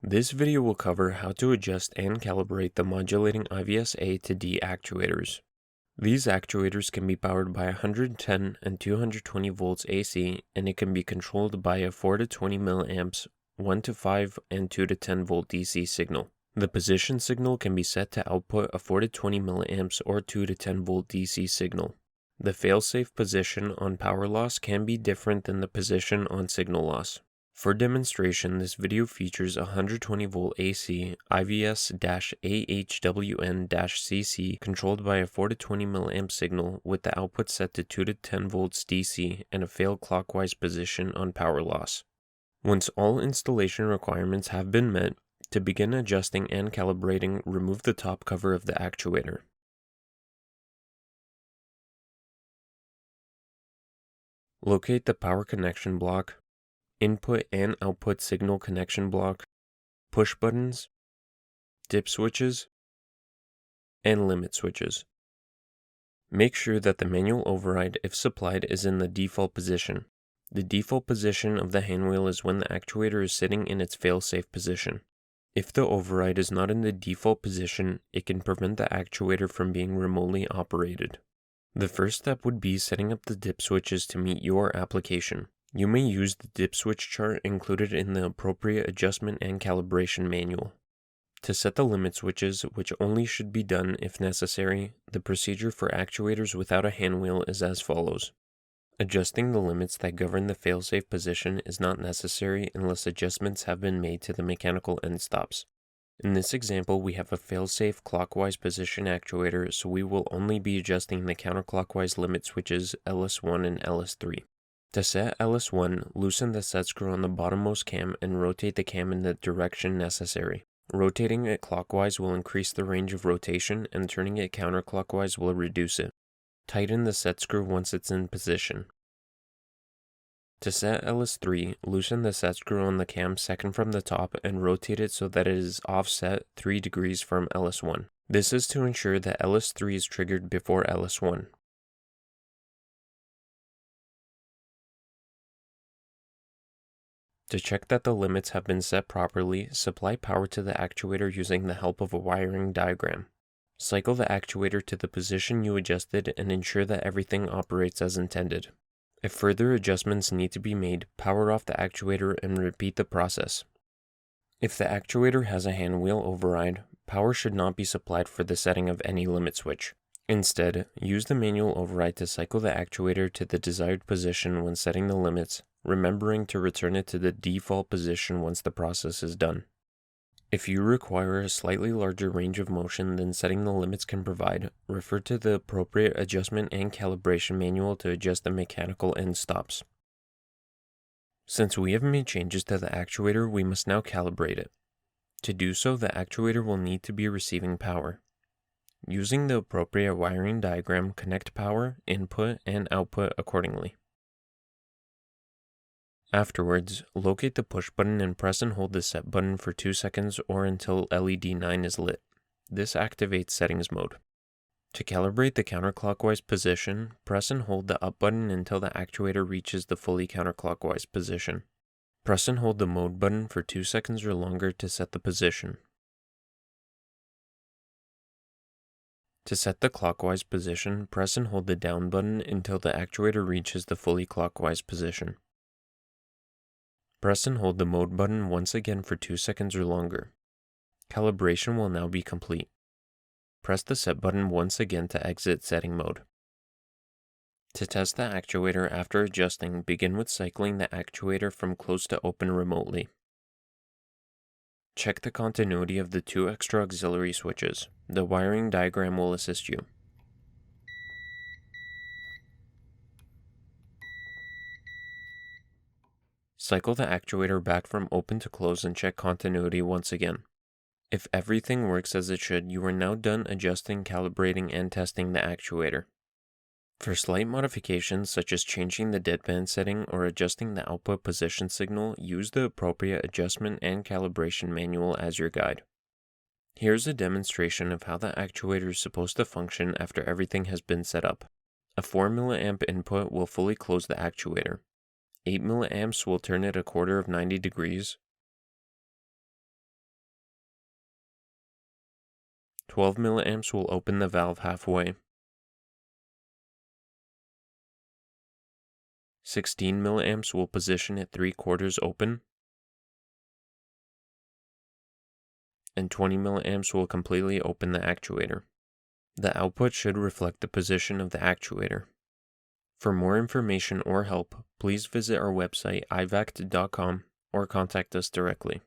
This video will cover how to adjust and calibrate the modulating iVS-A to D actuators. These actuators can be powered by 110 and 220 volts AC, and it can be controlled by a 4 to 20 milliamps, 1 to 5 and 2 to 10 volt DC signal. The position signal can be set to output a 4 to 20 milliamps or 2 to 10 volt DC signal. The failsafe position on power loss can be different than the position on signal loss. For demonstration, this video features a 120 volt AC iVS-A-HWN-CC controlled by a 4 to 20 milliamp signal with the output set to 2 to 10 volts DC and a fail clockwise position on power loss. Once all installation requirements have been met, to begin adjusting and calibrating, remove the top cover of the actuator. Locate the power connection block, input and output signal connection block, push buttons, dip switches, and limit switches. Make sure that the manual override, if supplied, is in the default position. The default position of the handwheel is when the actuator is sitting in its fail-safe position. If the override is not in the default position, it can prevent the actuator from being remotely operated. The first step would be setting up the dip switches to meet your application. You may use the dip switch chart included in the appropriate adjustment and calibration manual. To set the limit switches, which only should be done if necessary, the procedure for actuators without a handwheel is as follows. Adjusting the limits that govern the failsafe position is not necessary unless adjustments have been made to the mechanical end stops. In this example, we have a failsafe clockwise position actuator, so we will only be adjusting the counterclockwise limit switches LS1 and LS3. To set LS1, loosen the set screw on the bottommost cam and rotate the cam in the direction necessary. Rotating it clockwise will increase the range of rotation, and turning it counterclockwise will reduce it. Tighten the set screw once it's in position. To set LS3, loosen the set screw on the cam second from the top and rotate it so that it is offset 3 degrees from LS1. This is to ensure that LS3 is triggered before LS1. To check that the limits have been set properly, supply power to the actuator using the help of a wiring diagram. Cycle the actuator to the position you adjusted and ensure that everything operates as intended. If further adjustments need to be made, power off the actuator and repeat the process. If the actuator has a handwheel override, power should not be supplied for the setting of any limit switch. Instead, use the manual override to cycle the actuator to the desired position when setting the limits, remembering to return it to the default position once the process is done. If you require a slightly larger range of motion than setting the limits can provide, refer to the appropriate adjustment and calibration manual to adjust the mechanical end stops. Since we have made changes to the actuator, we must now calibrate it. To do so, the actuator will need to be receiving power. Using the appropriate wiring diagram, connect power, input, and output accordingly. Afterwards, locate the push button and press and hold the set button for 2 seconds or until LED 9 is lit. This activates settings mode. To calibrate the counterclockwise position, press and hold the up button until the actuator reaches the fully counterclockwise position. Press and hold the mode button for 2 seconds or longer to set the position. To set the clockwise position, press and hold the down button until the actuator reaches the fully clockwise position. Press and hold the mode button once again for 2 seconds or longer. Calibration will now be complete. Press the set button once again to exit setting mode. To test the actuator after adjusting, begin with cycling the actuator from close to open remotely. Check the continuity of the 2 extra auxiliary switches. The wiring diagram will assist you. Cycle the actuator back from open to close and check continuity once again. If everything works as it should, you are now done adjusting, calibrating, and testing the actuator. For slight modifications such as changing the deadband setting or adjusting the output position signal, use the appropriate adjustment and calibration manual as your guide. Here's a demonstration of how the actuator is supposed to function after everything has been set up. A 4 mA input will fully close the actuator. 8 mA will turn it a quarter of 90 degrees. 12 milliamps will open the valve halfway. 16 milliamps will position it 3/4 open. And 20 milliamps will completely open the actuator. The output should reflect the position of the actuator. For more information or help, please visit our website iVact.com or contact us directly.